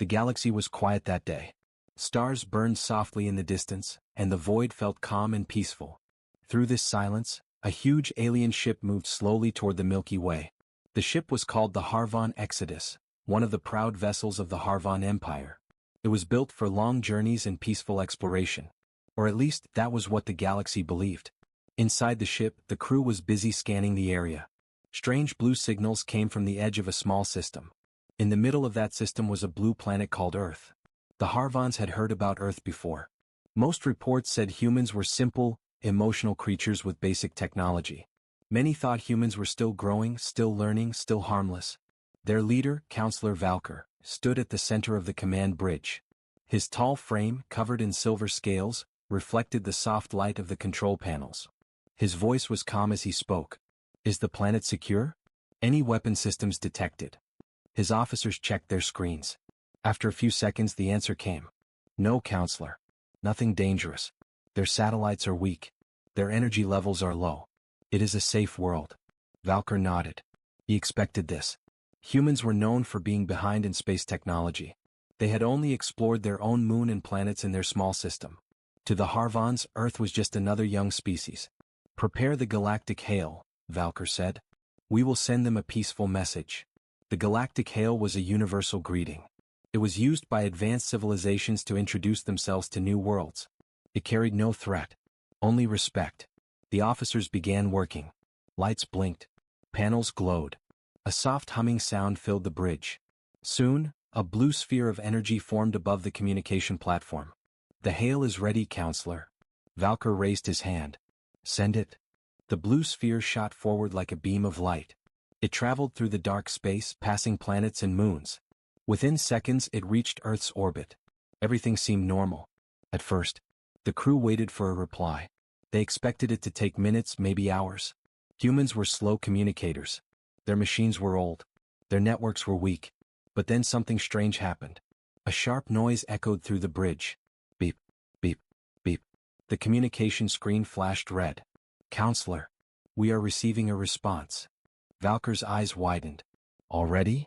The galaxy was quiet that day. Stars burned softly in the distance, and the void felt calm and peaceful. Through this silence, a huge alien ship moved slowly toward the Milky Way. The ship was called the Harvan Exodus, one of the proud vessels of the Harvan Empire. It was built for long journeys and peaceful exploration. Or at least that was what the galaxy believed. Inside the ship, the crew was busy scanning the area. Strange blue signals came from the edge of a small system. In the middle of that system was a blue planet called Earth. The Harvans had heard about Earth before. Most reports said humans were simple, emotional creatures with basic technology. Many thought humans were still growing, still learning, still harmless. Their leader, Counselor Valkyr, stood at the center of the command bridge. His tall frame, covered in silver scales, reflected the soft light of the control panels. His voice was calm as he spoke. "Is the planet secure? Any weapon systems detected?" His officers checked their screens. After a few seconds the answer came. "No, Counselor. Nothing dangerous. Their satellites are weak. Their energy levels are low. It is a safe world." Valkyr nodded. He expected this. Humans were known for being behind in space technology. They had only explored their own moon and planets in their small system. To the Harvans, Earth was just another young species. "Prepare the galactic hail," Valkyr said. "We will send them a peaceful message." The galactic hail was a universal greeting. It was used by advanced civilizations to introduce themselves to new worlds. It carried no threat, only respect. The officers began working. Lights blinked. Panels glowed. A soft humming sound filled the bridge. Soon, a blue sphere of energy formed above the communication platform. "The hail is ready, Counselor." Valkyr raised his hand. "Send it." The blue sphere shot forward like a beam of light. It traveled through the dark space, passing planets and moons. Within seconds it reached Earth's orbit. Everything seemed normal. At first, the crew waited for a reply. They expected it to take minutes, maybe hours. Humans were slow communicators. Their machines were old. Their networks were weak. But then something strange happened. A sharp noise echoed through the bridge. Beep, beep, beep. The communication screen flashed red. "Counselor, we are receiving a response." Valkyr's eyes widened. "Already?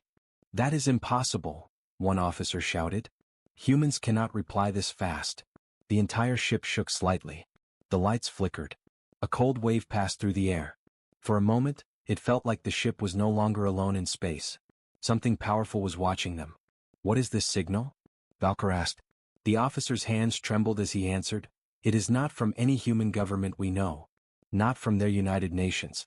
That is impossible," one officer shouted. "Humans cannot reply this fast." The entire ship shook slightly. The lights flickered. A cold wave passed through the air. For a moment, it felt like the ship was no longer alone in space. Something powerful was watching them. "What is this signal?" Valkyr asked. The officer's hands trembled as he answered. "It is not from any human government we know. Not from their United Nations.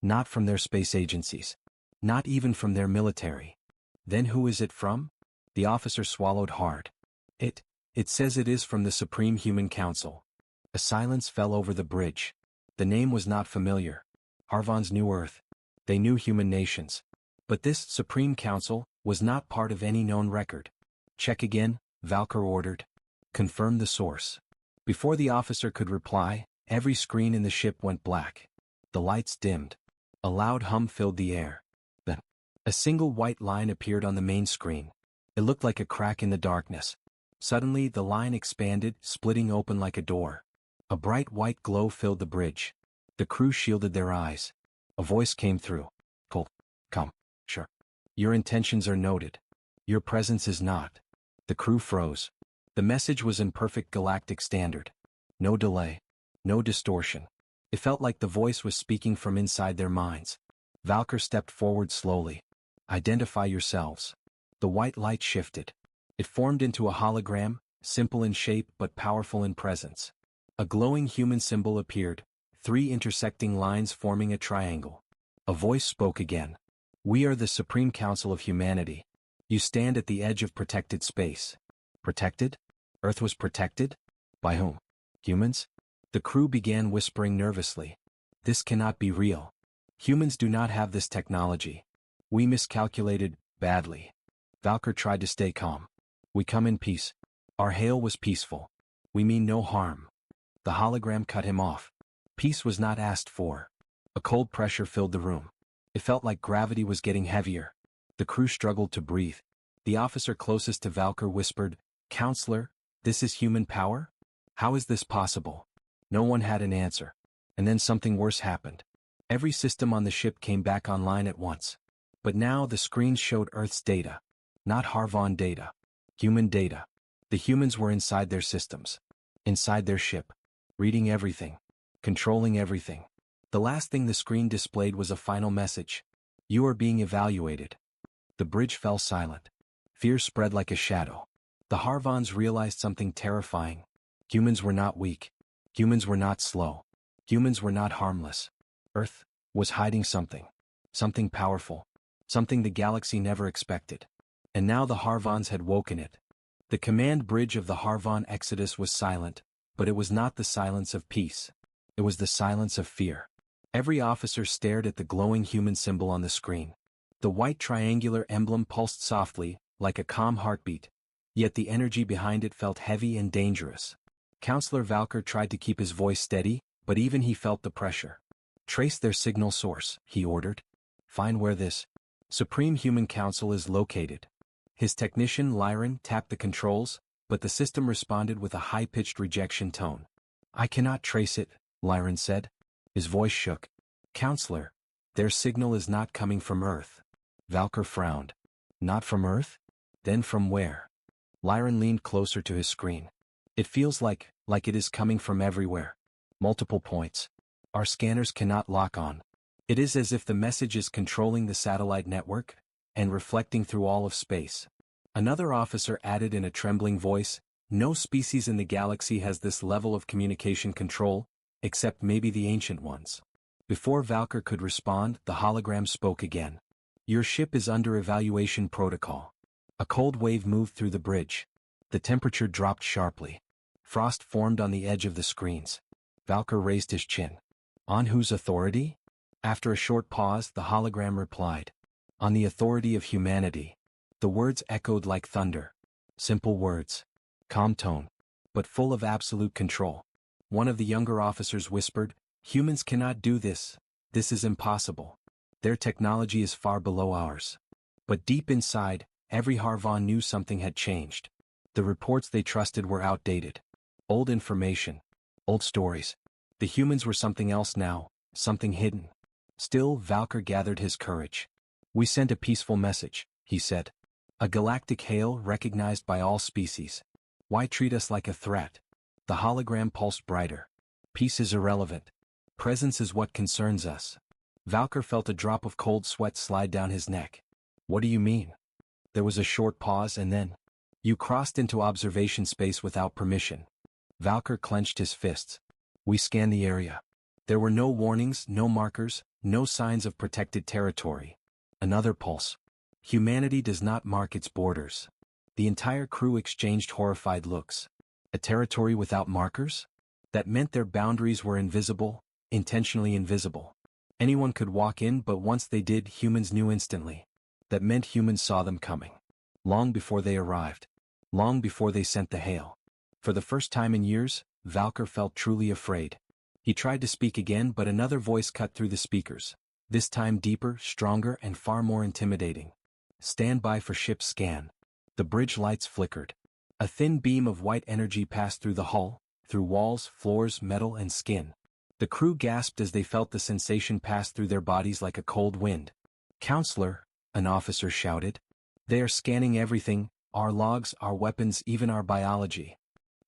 Not from their space agencies. Not even from their military." "Then who is it from?" The officer swallowed hard. It says it is from the Supreme Human Council." A silence fell over the bridge. The name was not familiar. Harvans knew Earth. They knew human nations. But this Supreme Council was not part of any known record. "Check again," Valkyr ordered. "Confirm the source." Before the officer could reply, every screen in the ship went black. The lights dimmed. A loud hum filled the air. Then, a single white line appeared on the main screen. It looked like a crack in the darkness. Suddenly the line expanded, splitting open like a door. A bright white glow filled the bridge. The crew shielded their eyes. A voice came through. Come. Sure. Your intentions are noted. Your presence is not." The crew froze. The message was in perfect galactic standard. No delay. No distortion. It felt like the voice was speaking from inside their minds. Valkyr stepped forward slowly. "Identify yourselves." The white light shifted. It formed into a hologram, simple in shape but powerful in presence. A glowing human symbol appeared, 3 intersecting lines forming a triangle. A voice spoke again. "We are the Supreme Council of Humanity. You stand at the edge of protected space." Protected? Earth was protected? By whom? Humans? The crew began whispering nervously. "This cannot be real. Humans do not have this technology. We miscalculated badly." Valkyr tried to stay calm. "We come in peace. Our hail was peaceful. We mean no harm." The hologram cut him off. Peace was not asked for. A cold pressure filled the room. It felt like gravity was getting heavier. The crew struggled to breathe. The officer closest to Valkyr whispered, "Counselor, this is human power? How is this possible?" No one had an answer. And then something worse happened. Every system on the ship came back online at once. But now the screens showed Earth's data, not Harvan data. Human data. The humans were inside their systems. Inside their ship. Reading everything. Controlling everything. The last thing the screen displayed was a final message. You are being evaluated. The bridge fell silent. Fear spread like a shadow. The Harvons realized something terrifying. Humans were not weak. Humans were not slow. Humans were not harmless. Earth was hiding something. Something powerful. Something the galaxy never expected. And now the Harvons had woken it. The command bridge of the Harvon Exodus was silent, but it was not the silence of peace. It was the silence of fear. Every officer stared at the glowing human symbol on the screen. The white triangular emblem pulsed softly, like a calm heartbeat. Yet the energy behind it felt heavy and dangerous. Counselor Valker tried to keep his voice steady, but even he felt the pressure. Trace their signal source, he ordered. Find where this Supreme Human Council is located. His technician Lyran tapped the controls, but the system responded with a high-pitched rejection tone. I cannot trace it, Lyran said. His voice shook. Counselor, their signal is not coming from Earth. Valker frowned. Not from Earth? Then from where? Lyran leaned closer to his screen. It feels like it is coming from everywhere. Multiple points. Our scanners cannot lock on. It is as if the message is controlling the satellite network and reflecting through all of space. Another officer added in a trembling voice, no species in the galaxy has this level of communication control, except maybe the ancient ones. Before Valker could respond, the hologram spoke again. Your ship is under evaluation protocol. A cold wave moved through the bridge. The temperature dropped sharply. Frost formed on the edge of the screens. Valker raised his chin. On whose authority? After a short pause, the hologram replied. On the authority of humanity. The words echoed like thunder. Simple words. Calm tone. But full of absolute control. One of the younger officers whispered, humans cannot do this. This is impossible. Their technology is far below ours. But deep inside, every Harvon knew something had changed. The reports they trusted were outdated. Old information. Old stories. The humans were something else now, something hidden. Still, Valker gathered his courage. We sent a peaceful message, he said. A galactic hail recognized by all species. Why treat us like a threat? The hologram pulsed brighter. Peace is irrelevant. Presence is what concerns us. Valker felt a drop of cold sweat slide down his neck. What do you mean? There was a short pause and then. You crossed into observation space without permission. Valker clenched his fists. We scanned the area. There were no warnings, no markers, no signs of protected territory. Another pulse. Humanity does not mark its borders. The entire crew exchanged horrified looks. A territory without markers? That meant their boundaries were invisible, intentionally invisible. Anyone could walk in, but once they did, humans knew instantly. That meant humans saw them coming. Long before they arrived. Long before they sent the hail. For the first time in years, Valker felt truly afraid. He tried to speak again, but another voice cut through the speakers. This time deeper, stronger, and far more intimidating. Stand by for ship scan. The bridge lights flickered. A thin beam of white energy passed through the hull, through walls, floors, metal, and skin. The crew gasped as they felt the sensation pass through their bodies like a cold wind. Counselor, an officer shouted. They are scanning everything, our logs, our weapons, even our biology.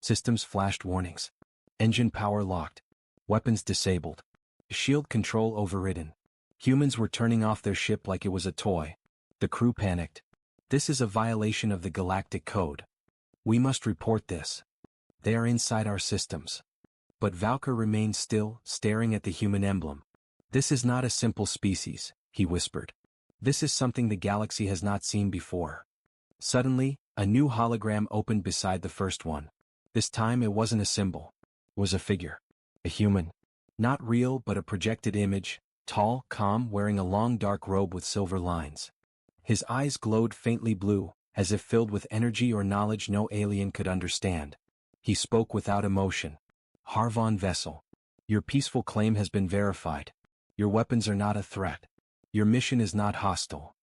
Systems flashed warnings. Engine power locked. Weapons disabled. Shield control overridden. Humans were turning off their ship like it was a toy. The crew panicked. This is a violation of the Galactic Code. We must report this. They are inside our systems. But Valker remained still, staring at the human emblem. This is not a simple species, he whispered. This is something the galaxy has not seen before. Suddenly, a new hologram opened beside the first one. This time it wasn't a symbol. It was a figure. A human. Not real, but a projected image, tall, calm, wearing a long dark robe with silver lines. His eyes glowed faintly blue, as if filled with energy or knowledge no alien could understand. He spoke without emotion. Harvon vessel. Your peaceful claim has been verified. Your weapons are not a threat. Your mission is not hostile.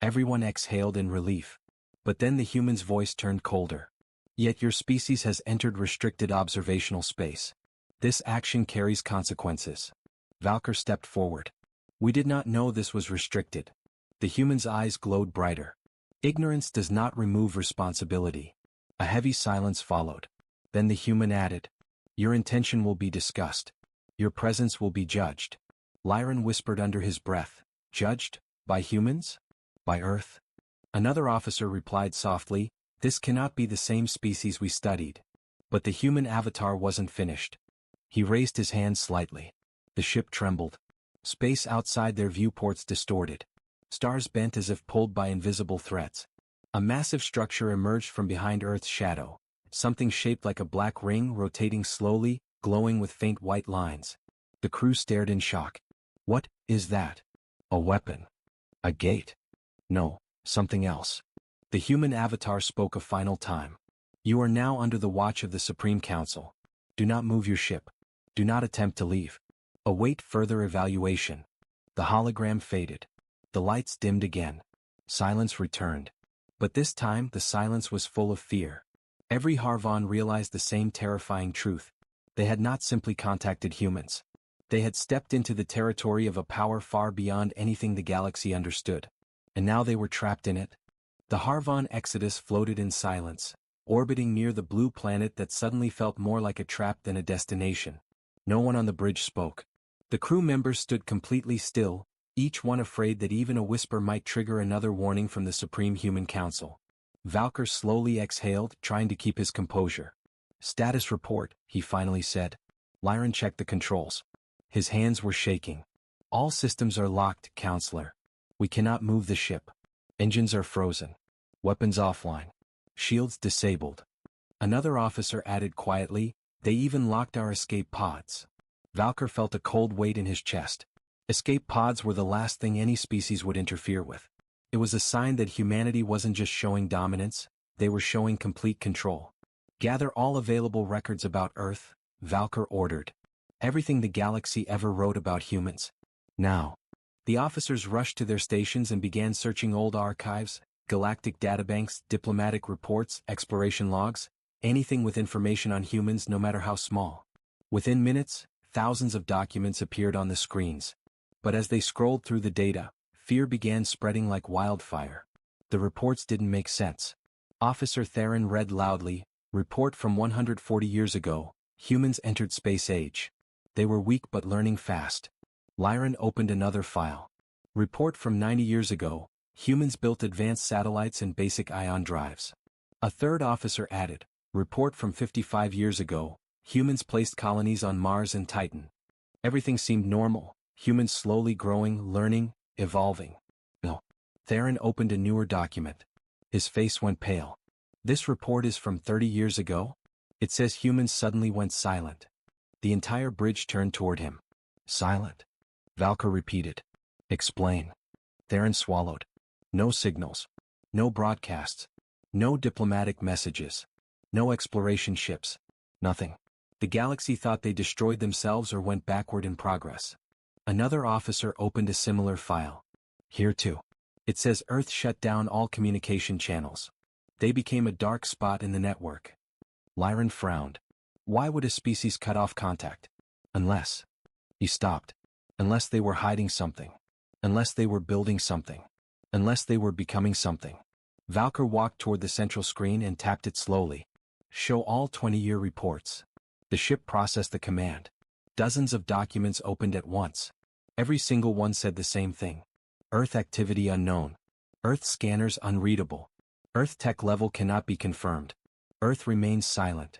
Everyone exhaled in relief. But then the human's voice turned colder. Yet your species has entered restricted observational space. This action carries consequences. Valker stepped forward. We did not know this was restricted. The human's eyes glowed brighter. Ignorance does not remove responsibility. A heavy silence followed. Then the human added, "Your intention will be discussed. Your presence will be judged." Lyran whispered under his breath, "Judged? By humans? By Earth?" Another officer replied softly, "This cannot be the same species we studied." But the human avatar wasn't finished. He raised his hand slightly. The ship trembled. Space outside their viewports distorted. Stars bent as if pulled by invisible threads. A massive structure emerged from behind Earth's shadow, something shaped like a black ring rotating slowly, glowing with faint white lines. The crew stared in shock. "What is that?" "A weapon. A gate." "No, something else." The human avatar spoke a final time. "You are now under the watch of the Supreme Council. Do not move your ship. Do not attempt to leave. Await further evaluation." The hologram faded. The lights dimmed again. Silence returned. But this time the silence was full of fear. Every Harvan realized the same terrifying truth. They had not simply contacted humans. They had stepped into the territory of a power far beyond anything the galaxy understood. And now they were trapped in it. The Harvan Exodus floated in silence, orbiting near the blue planet that suddenly felt more like a trap than a destination. No one on the bridge spoke. The crew members stood completely still, each one afraid that even a whisper might trigger another warning from the Supreme Human Council. Valkyr slowly exhaled, trying to keep his composure. "Status report," he finally said. Lyran checked the controls. His hands were shaking. "All systems are locked, Counselor. We cannot move the ship. Engines are frozen. Weapons offline. Shields disabled." Another officer added quietly, "They even locked our escape pods." Valkyr felt a cold weight in his chest. Escape pods were the last thing any species would interfere with. It was a sign that humanity wasn't just showing dominance, they were showing complete control. "Gather all available records about Earth," Valkyr ordered. "Everything the galaxy ever wrote about humans. Now." The officers rushed to their stations and began searching old archives, galactic databanks, diplomatic reports, exploration logs, anything with information on humans no matter how small. Within minutes, thousands of documents appeared on the screens. But as they scrolled through the data, fear began spreading like wildfire. The reports didn't make sense. Officer Theron read loudly, "Report from 140 years ago, humans entered space age. They were weak but learning fast." Lyran opened another file. "Report from 90 years ago, humans built advanced satellites and basic ion drives." A third officer added, "Report from 55 years ago, humans placed colonies on Mars and Titan." Everything seemed normal, humans slowly growing, learning, evolving. No. Theron opened a newer document. His face went pale. "This report is from 30 years ago?" It says humans suddenly went silent. The entire bridge turned toward him. "Silent?" Valkyr repeated. "Explain." Theron swallowed. "No signals. No broadcasts. No diplomatic messages. No exploration ships. Nothing. The galaxy thought they destroyed themselves or went backward in progress." Another officer opened a similar file. "Here too. It says Earth shut down all communication channels. They became a dark spot in the network." Lyran frowned. Why would a species cut off contact? Unless... He stopped. Unless they were hiding something. Unless they were building something. Unless they were becoming something. Valkyr walked toward the central screen and tapped it slowly. "Show all 20-year reports." The ship processed the command. Dozens of documents opened at once. Every single one said the same thing. Earth activity unknown. Earth scanners unreadable. Earth tech level cannot be confirmed. Earth remains silent.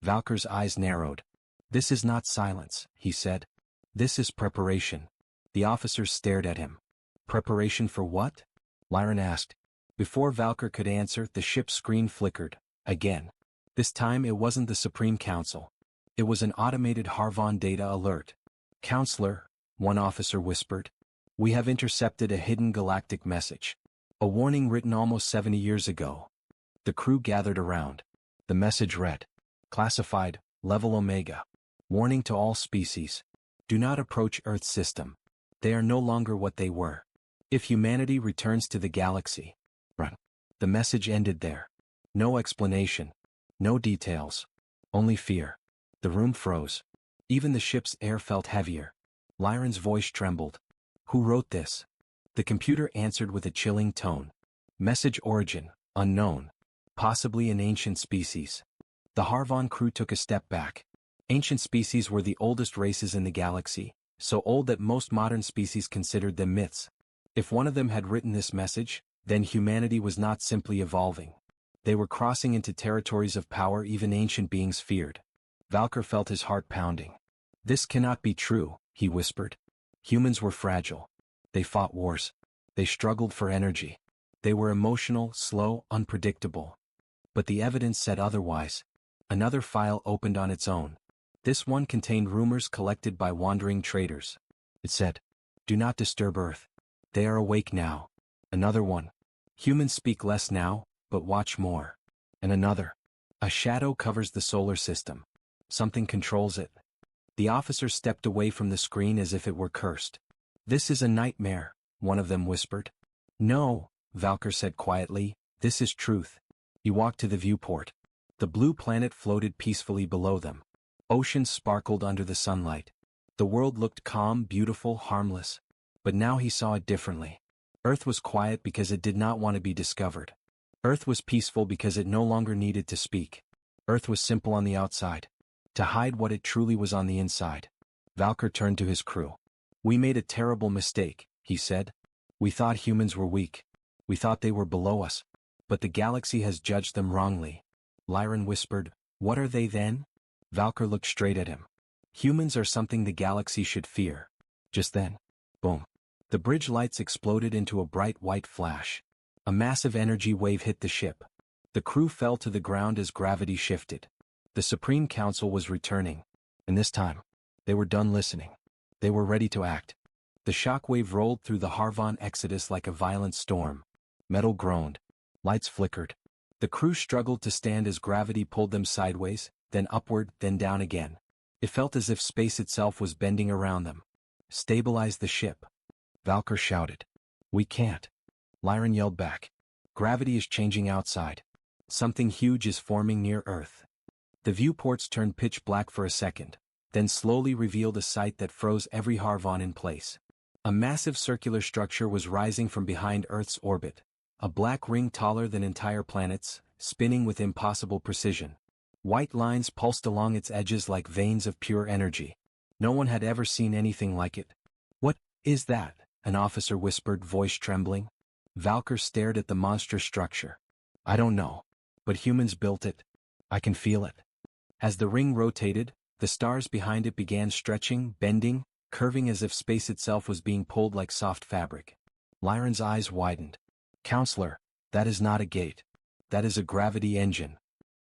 Valkyr's eyes narrowed. "This is not silence," he said. "This is preparation." The officers stared at him. "Preparation for what?" Lyran asked. Before Valkyr could answer, the ship's screen flickered. Again. This time it wasn't the Supreme Council. It was an automated Harvan data alert. "Counselor," one officer whispered. "We have intercepted a hidden galactic message. A warning written almost 70 years ago." The crew gathered around. The message read, "Classified, Level Omega. Warning to all species. Do not approach Earth's system. They are no longer what they were. If humanity returns to the galaxy, run." The message ended there. No explanation. No details. Only fear. The room froze. Even the ship's air felt heavier. Lyran's voice trembled. "Who wrote this?" The computer answered with a chilling tone. Message origin, unknown. Possibly an ancient species. The Harvon crew took a step back. Ancient species were the oldest races in the galaxy, so old that most modern species considered them myths. If one of them had written this message, then humanity was not simply evolving. They were crossing into territories of power even ancient beings feared. Valkyr felt his heart pounding. This cannot be true, he whispered. Humans were fragile. They fought wars. They struggled for energy. They were emotional, slow, unpredictable. But the evidence said otherwise. Another file opened on its own. This one contained rumors collected by wandering traders. It said, "Do not disturb Earth. They are awake now." Another one. "Humans speak less now, but watch more." And another. "A shadow covers the solar system. Something controls it." The officers stepped away from the screen as if it were cursed. "This is a nightmare," one of them whispered. "No," Valkyr said quietly, "this is truth." He walked to the viewport. The blue planet floated peacefully below them. Oceans sparkled under the sunlight. The world looked calm, beautiful, harmless. But now he saw it differently. Earth was quiet because it did not want to be discovered. Earth was peaceful because it no longer needed to speak. Earth was simple on the outside, to hide what it truly was on the inside. Valkyr turned to his crew. "We made a terrible mistake," he said. "We thought humans were weak. We thought they were below us. But the galaxy has judged them wrongly." Lyran whispered, "What are they then?" Valkyr looked straight at him. "Humans are something the galaxy should fear." Just then, boom. The bridge lights exploded into a bright white flash. A massive energy wave hit the ship. The crew fell to the ground as gravity shifted. The Supreme Council was returning. And this time, they were done listening. They were ready to act. The shockwave rolled through the Harvon Exodus like a violent storm. Metal groaned. Lights flickered. The crew struggled to stand as gravity pulled them sideways, then upward, then down again. It felt as if space itself was bending around them. "Stabilize the ship," Valkyr shouted. "We can't." Lyran yelled back. "Gravity is changing outside. Something huge is forming near Earth." The viewports turned pitch black for a second, then slowly revealed a sight that froze every Harvon in place. A massive circular structure was rising from behind Earth's orbit. A black ring taller than entire planets, spinning with impossible precision. White lines pulsed along its edges like veins of pure energy. No one had ever seen anything like it. "What is that?" an officer whispered, voice trembling. Valkyr stared at the monstrous structure. "I don't know. But humans built it. I can feel it." As the ring rotated, the stars behind it began stretching, bending, curving as if space itself was being pulled like soft fabric. Lyran's eyes widened. "Counselor, that is not a gate. That is a gravity engine."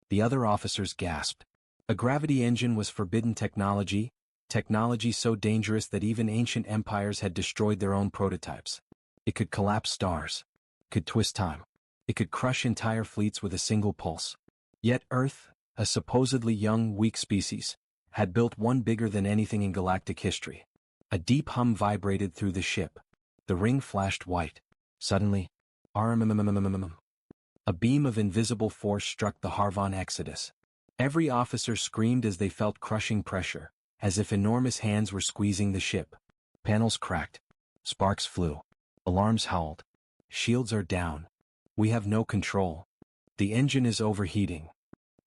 The other officers gasped. A gravity engine was forbidden technology, technology so dangerous that even ancient empires had destroyed their own prototypes. It could collapse stars. Could twist time. It could crush entire fleets with a single pulse. Yet Earth, a supposedly young, weak species, had built one bigger than anything in galactic history. A deep hum vibrated through the ship. The ring flashed white. Suddenly, a beam of invisible force struck the Harvon Exodus. Every officer screamed as they felt crushing pressure, as if enormous hands were squeezing the ship. Panels cracked. Sparks flew. Alarms howled. "Shields are down. We have no control. The engine is overheating."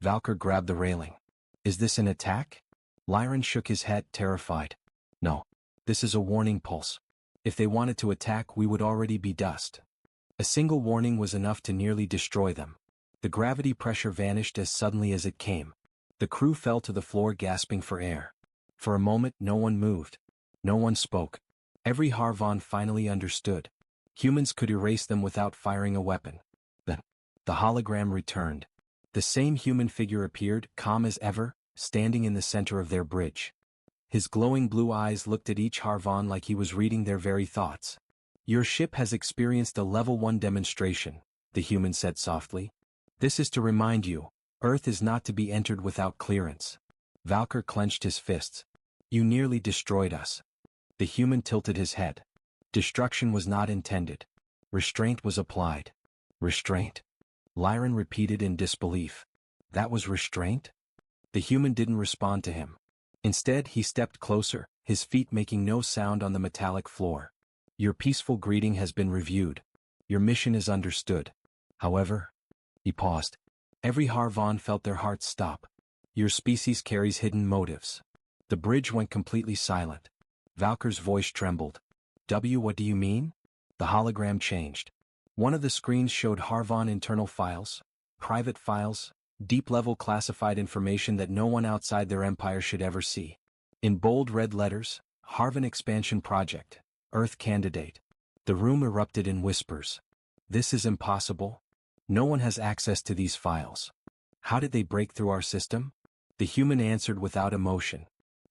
Valkyr grabbed the railing. "Is this an attack?" Lyran shook his head, terrified. "No. This is a warning pulse. If they wanted to attack, we would already be dust." A single warning was enough to nearly destroy them. The gravity pressure vanished as suddenly as it came. The crew fell to the floor gasping for air. For a moment no one moved. No one spoke. Every Harvon finally understood. Humans could erase them without firing a weapon. Then, the hologram returned. The same human figure appeared, calm as ever, standing in the center of their bridge. His glowing blue eyes looked at each Harvon like he was reading their very thoughts. "Your ship has experienced a level 1 demonstration," the human said softly. "This is to remind you, Earth is not to be entered without clearance." Valkyr clenched his fists. "You nearly destroyed us." The human tilted his head. Destruction was not intended. Restraint was applied. "Restraint?" Lyran repeated in disbelief. "That was restraint?" The human didn't respond to him. Instead, he stepped closer, his feet making no sound on the metallic floor. "Your peaceful greeting has been reviewed. Your mission is understood." However, he paused. Every Harvan felt their hearts stop. Your species carries hidden motives. The bridge went completely silent. Valkyr's voice trembled. What do you mean? The hologram changed. One of the screens showed Harvan internal files, private files, deep-level classified information that no one outside their empire should ever see. In bold red letters, Harvan Expansion Project, Earth Candidate. The room erupted in whispers. This is impossible. No one has access to these files. How did they break through our system? The human answered without emotion.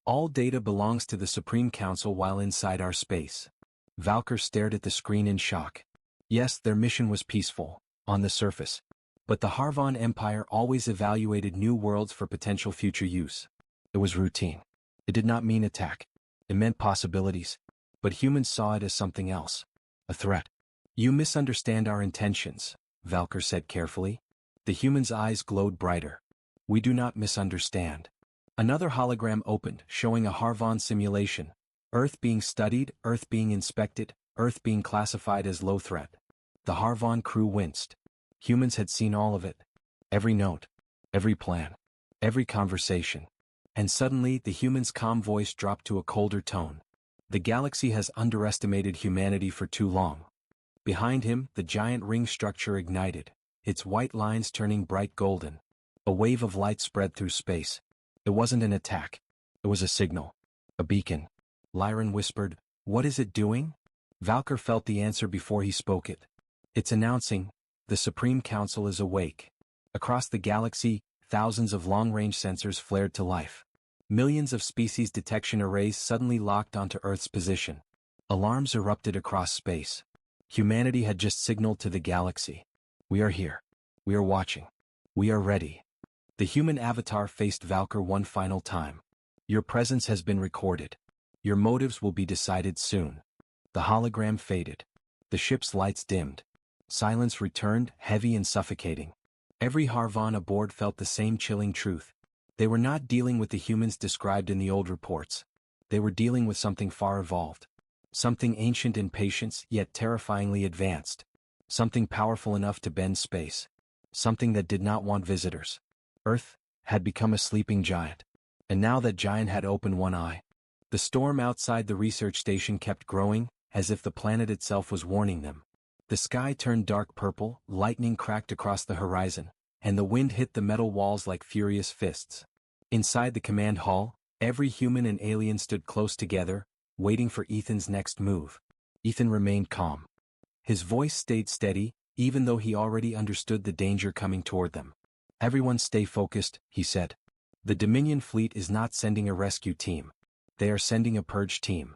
All data belongs to the Supreme Council while inside our space. Valkyr stared at the screen in shock. Yes, their mission was peaceful, on the surface. But the Harvan Empire always evaluated new worlds for potential future use. It was routine. It did not mean attack. It meant possibilities. But humans saw it as something else. A threat. You misunderstand our intentions, Valkyr said carefully. The human's eyes glowed brighter. We do not misunderstand. Another hologram opened, showing a Harvan simulation. Earth being studied, Earth being inspected, Earth being classified as low threat. The Harvan crew winced. Humans had seen all of it. Every note, every plan, every conversation. And suddenly the human's calm voice dropped to a colder tone. The galaxy has underestimated humanity for too long. Behind him, the giant ring structure ignited, its white lines turning bright golden. A wave of light spread through space. It wasn't an attack. It was a signal. A beacon. Lyran whispered, "What is it doing?" Valkyr felt the answer before he spoke it. It's announcing, the Supreme Council is awake. Across the galaxy, thousands of long-range sensors flared to life. Millions of species detection arrays suddenly locked onto Earth's position. Alarms erupted across space. Humanity had just signaled to the galaxy. We are here. We are watching. We are ready. The human avatar faced Valkyr one final time. Your presence has been recorded. Your motives will be decided soon. The hologram faded. The ship's lights dimmed. Silence returned, heavy and suffocating. Every Harvan aboard felt the same chilling truth. They were not dealing with the humans described in the old reports. They were dealing with something far evolved. Something ancient in patience, yet terrifyingly advanced. Something powerful enough to bend space. Something that did not want visitors. Earth had become a sleeping giant. And now that giant had opened one eye. The storm outside the research station kept growing, as if the planet itself was warning them. The sky turned dark purple, lightning cracked across the horizon, and the wind hit the metal walls like furious fists. Inside the command hall, every human and alien stood close together, waiting for Ethan's next move. Ethan remained calm. His voice stayed steady, even though he already understood the danger coming toward them. Everyone stay focused, he said. The Dominion fleet is not sending a rescue team. They are sending a purge team.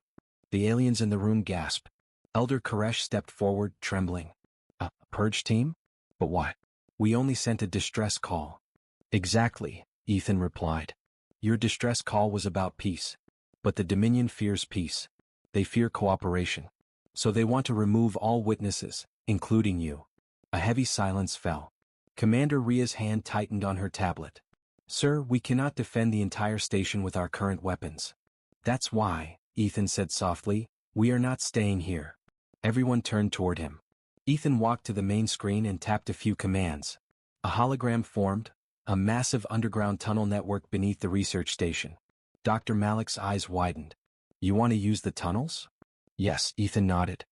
The aliens in the room gasped. Elder Koresh stepped forward, trembling. A purge team? But why? We only sent a distress call. Exactly, Ethan replied. Your distress call was about peace. But the Dominion fears peace. They fear cooperation. So they want to remove all witnesses, including you. A heavy silence fell. Commander Ria's hand tightened on her tablet. Sir, we cannot defend the entire station with our current weapons. That's why, Ethan said softly, we are not staying here. Everyone turned toward him. Ethan walked to the main screen and tapped a few commands. A hologram formed, a massive underground tunnel network beneath the research station. Dr. Malik's eyes widened. You want to use the tunnels? Yes, Ethan nodded.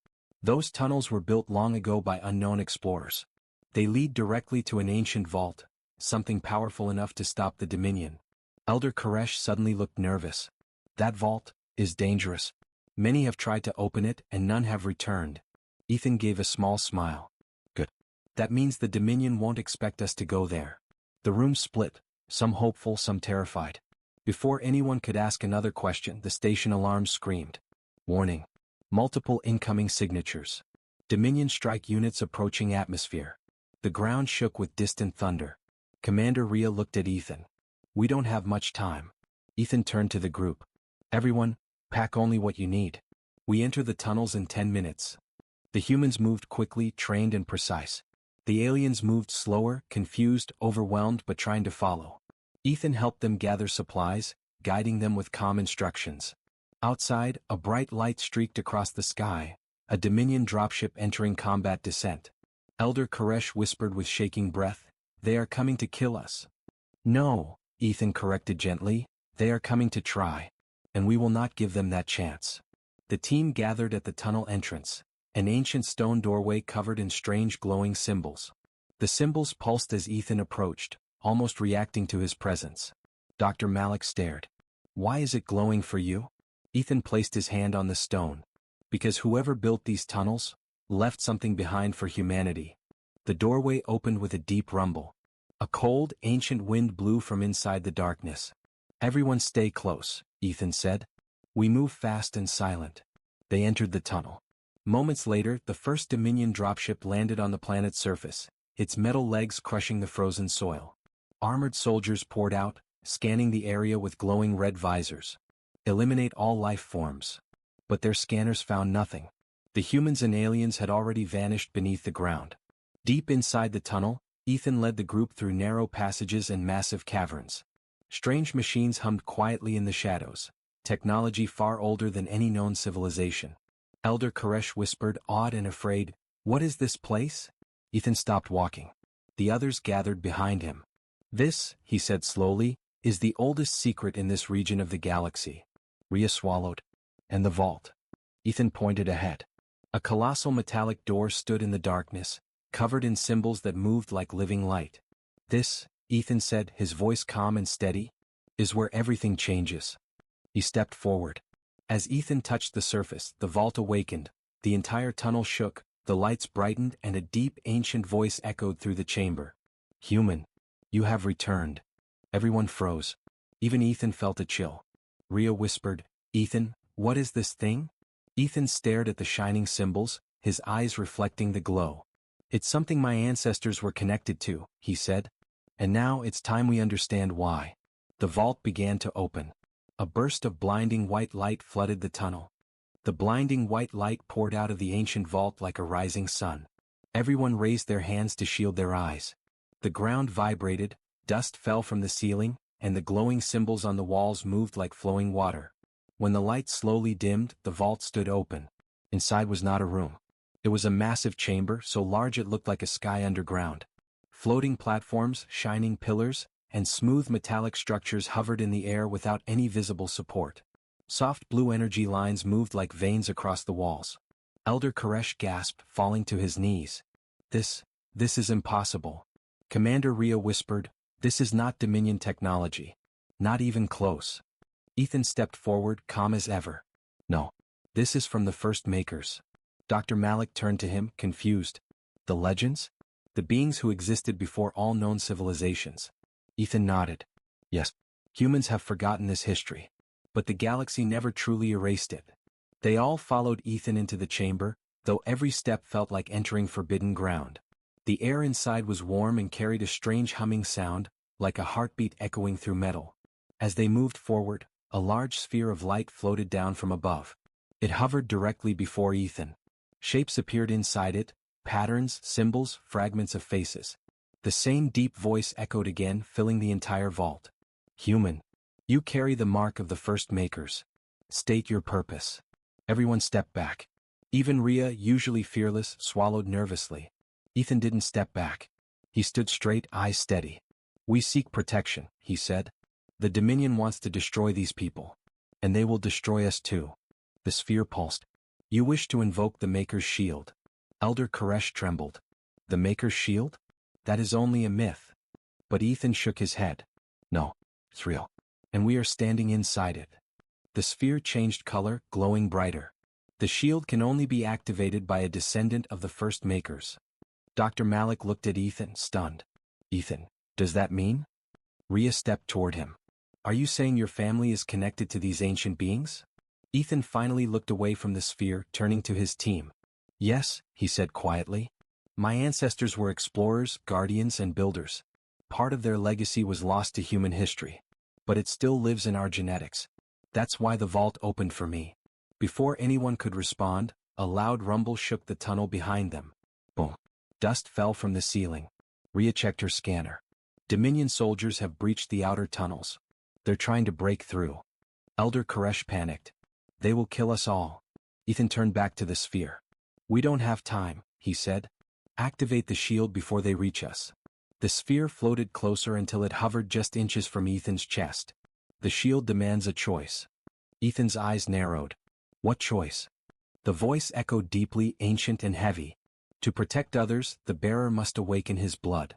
Those tunnels were built long ago by unknown explorers. They lead directly to an ancient vault, something powerful enough to stop the Dominion. Elder Koresh suddenly looked nervous. That vault is dangerous. Many have tried to open it and none have returned. Ethan gave a small smile. Good. That means the Dominion won't expect us to go there. The room split, some hopeful, some terrified. Before anyone could ask another question, the station alarm screamed. Warning. Multiple incoming signatures. Dominion strike units approaching atmosphere. The ground shook with distant thunder. Commander Ria looked at Ethan. We don't have much time. Ethan turned to the group. Everyone, pack only what you need. We enter the tunnels in 10 minutes. The humans moved quickly, trained and precise. The aliens moved slower, confused, overwhelmed but trying to follow. Ethan helped them gather supplies, guiding them with calm instructions. Outside, a bright light streaked across the sky, a Dominion dropship entering combat descent. Elder Koresh whispered with shaking breath, "They are coming to kill us." "No," Ethan corrected gently, "they are coming to try. And we will not give them that chance." The team gathered at the tunnel entrance, an ancient stone doorway covered in strange glowing symbols. The symbols pulsed as Ethan approached, almost reacting to his presence. Dr. Malik stared. "Why is it glowing for you?" Ethan placed his hand on the stone. "Because whoever built these tunnels left something behind for humanity." The doorway opened with a deep rumble. A cold, ancient wind blew from inside the darkness. "Everyone stay close," Ethan said. "We move fast and silent." They entered the tunnel. Moments later, the first Dominion dropship landed on the planet's surface, its metal legs crushing the frozen soil. Armored soldiers poured out, scanning the area with glowing red visors. "Eliminate all life forms." But their scanners found nothing. The humans and aliens had already vanished beneath the ground. Deep inside the tunnel, Ethan led the group through narrow passages and massive caverns. Strange machines hummed quietly in the shadows, technology far older than any known civilization. Elder Koresh whispered, awed and afraid, "What is this place?" Ethan stopped walking. The others gathered behind him. "This," he said slowly, "is the oldest secret in this region of the galaxy." Rhea swallowed. "And the vault?" Ethan pointed ahead. A colossal metallic door stood in the darkness, covered in symbols that moved like living light. "This," Ethan said, his voice calm and steady, "is where everything changes." He stepped forward. As Ethan touched the surface, the vault awakened, the entire tunnel shook, the lights brightened and a deep ancient voice echoed through the chamber. "Human, you have returned." Everyone froze. Even Ethan felt a chill. Rhea whispered, "Ethan, what is this thing?" Ethan stared at the shining symbols, his eyes reflecting the glow. "It's something my ancestors were connected to," he said. "And now it's time we understand why." The vault began to open. A burst of blinding white light flooded the tunnel. The blinding white light poured out of the ancient vault like a rising sun. Everyone raised their hands to shield their eyes. The ground vibrated, dust fell from the ceiling, and the glowing symbols on the walls moved like flowing water. When the light slowly dimmed, the vault stood open. Inside was not a room. It was a massive chamber so large it looked like a sky underground. Floating platforms, shining pillars, and smooth metallic structures hovered in the air without any visible support. Soft blue energy lines moved like veins across the walls. Elder Koresh gasped, falling to his knees. This is impossible." Commander Rhea whispered, "This is not Dominion technology. Not even close." Ethan stepped forward, calm as ever. "No. This is from the first makers." Dr. Malik turned to him, confused. "The legends? The beings who existed before all known civilizations?" Ethan nodded. "Yes. Humans have forgotten this history. But the galaxy never truly erased it." They all followed Ethan into the chamber, though every step felt like entering forbidden ground. The air inside was warm and carried a strange humming sound, like a heartbeat echoing through metal. As they moved forward, a large sphere of light floated down from above. It hovered directly before Ethan. Shapes appeared inside it, patterns, symbols, fragments of faces. The same deep voice echoed again, filling the entire vault. "Human, you carry the mark of the first makers. State your purpose." Everyone stepped back. Even Rhea, usually fearless, swallowed nervously. Ethan didn't step back. He stood straight, eyes steady. "We seek protection," he said. "The Dominion wants to destroy these people. And they will destroy us too." The sphere pulsed. "You wish to invoke the Maker's shield." Elder Koresh trembled. "The Maker's shield? That is only a myth." But Ethan shook his head. "No, it's real. And we are standing inside it." The sphere changed color, glowing brighter. "The shield can only be activated by a descendant of the first makers." Dr. Malik looked at Ethan, stunned. "Ethan, does that mean?" Rhea stepped toward him. "Are you saying your family is connected to these ancient beings?" Ethan finally looked away from the sphere, turning to his team. "Yes," he said quietly. "My ancestors were explorers, guardians, and builders. Part of their legacy was lost to human history. But it still lives in our genetics. That's why the vault opened for me." Before anyone could respond, a loud rumble shook the tunnel behind them. Boom. Dust fell from the ceiling. Rhea checked her scanner. "Dominion soldiers have breached the outer tunnels. They're trying to break through." Elder Koresh panicked. "They will kill us all." Ethan turned back to the sphere. "We don't have time," he said. Activate the shield before they reach us. The sphere floated closer until it hovered just inches from Ethan's chest. The shield demands a choice. Ethan's eyes narrowed. What choice? The voice echoed deeply, ancient and heavy. To protect others, the bearer must awaken his blood.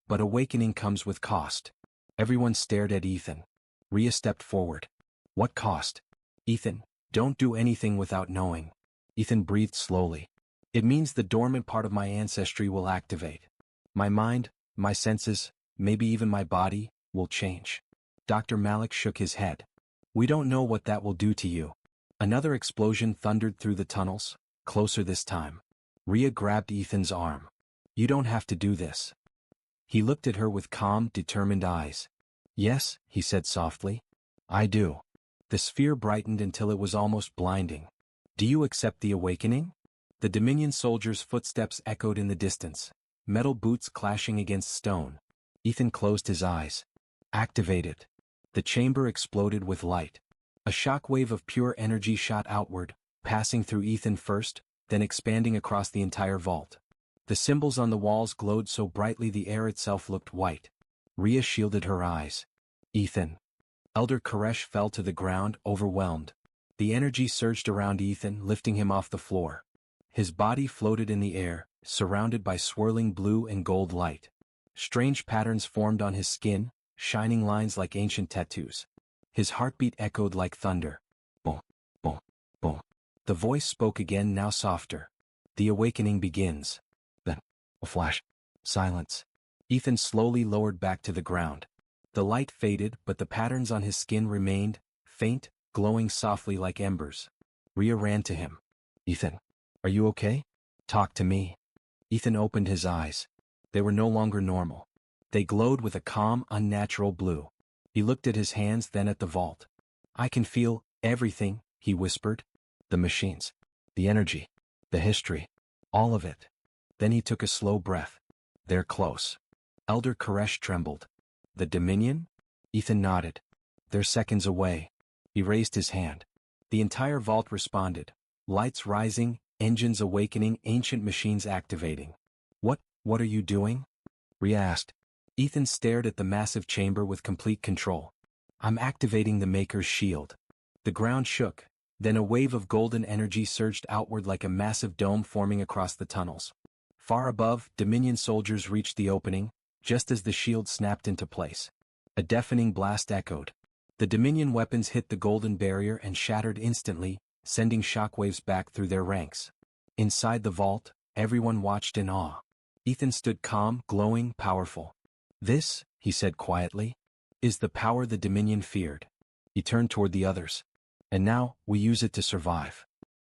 But awakening comes with cost. Everyone stared at Ethan. Rhea stepped forward. What cost? Ethan, don't do anything without knowing. Ethan breathed slowly. It means the dormant part of my ancestry will activate. My mind, my senses, maybe even my body, will change. Dr. Malik shook his head. We don't know what that will do to you. Another explosion thundered through the tunnels, closer this time. Rhea grabbed Ethan's arm. You don't have to do this. He looked at her with calm, determined eyes. Yes, he said softly. I do. The sphere brightened until it was almost blinding. Do you accept the awakening? The Dominion soldiers' footsteps echoed in the distance, metal boots clashing against stone. Ethan closed his eyes. Activate it. The chamber exploded with light. A shockwave of pure energy shot outward, passing through Ethan first, then expanding across the entire vault. The symbols on the walls glowed so brightly the air itself looked white. Rhea shielded her eyes. Ethan. Elder Koresh fell to the ground, overwhelmed. The energy surged around Ethan, lifting him off the floor. His body floated in the air, surrounded by swirling blue and gold light. Strange patterns formed on his skin, shining lines like ancient tattoos. His heartbeat echoed like thunder. Boom, boom, boom. The voice spoke again, now softer. The awakening begins. Then, a flash. Silence. Ethan slowly lowered back to the ground. The light faded, but the patterns on his skin remained, faint, glowing softly like embers. Rhea ran to him. Ethan, are you okay? Talk to me. Ethan opened his eyes. They were no longer normal. They glowed with a calm, unnatural blue. He looked at his hands, then at the vault. I can feel everything, he whispered. The machines, the energy, the history, all of it. Then he took a slow breath. They're close. Elder Koresh trembled. The Dominion? Ethan nodded. They're seconds away. He raised his hand. The entire vault responded. Lights rising, engines awakening, ancient machines activating. What are you doing? Rhea asked. Ethan stared at the massive chamber with complete control. I'm activating the Maker's shield. The ground shook, then a wave of golden energy surged outward like a massive dome forming across the tunnels. Far above, Dominion soldiers reached the opening, just as the shield snapped into place. A deafening blast echoed. The Dominion weapons hit the golden barrier and shattered instantly, sending shockwaves back through their ranks. Inside the vault, everyone watched in awe. Ethan stood calm, glowing, powerful. This, he said quietly, is the power the Dominion feared. He turned toward the others. And now, we use it to survive.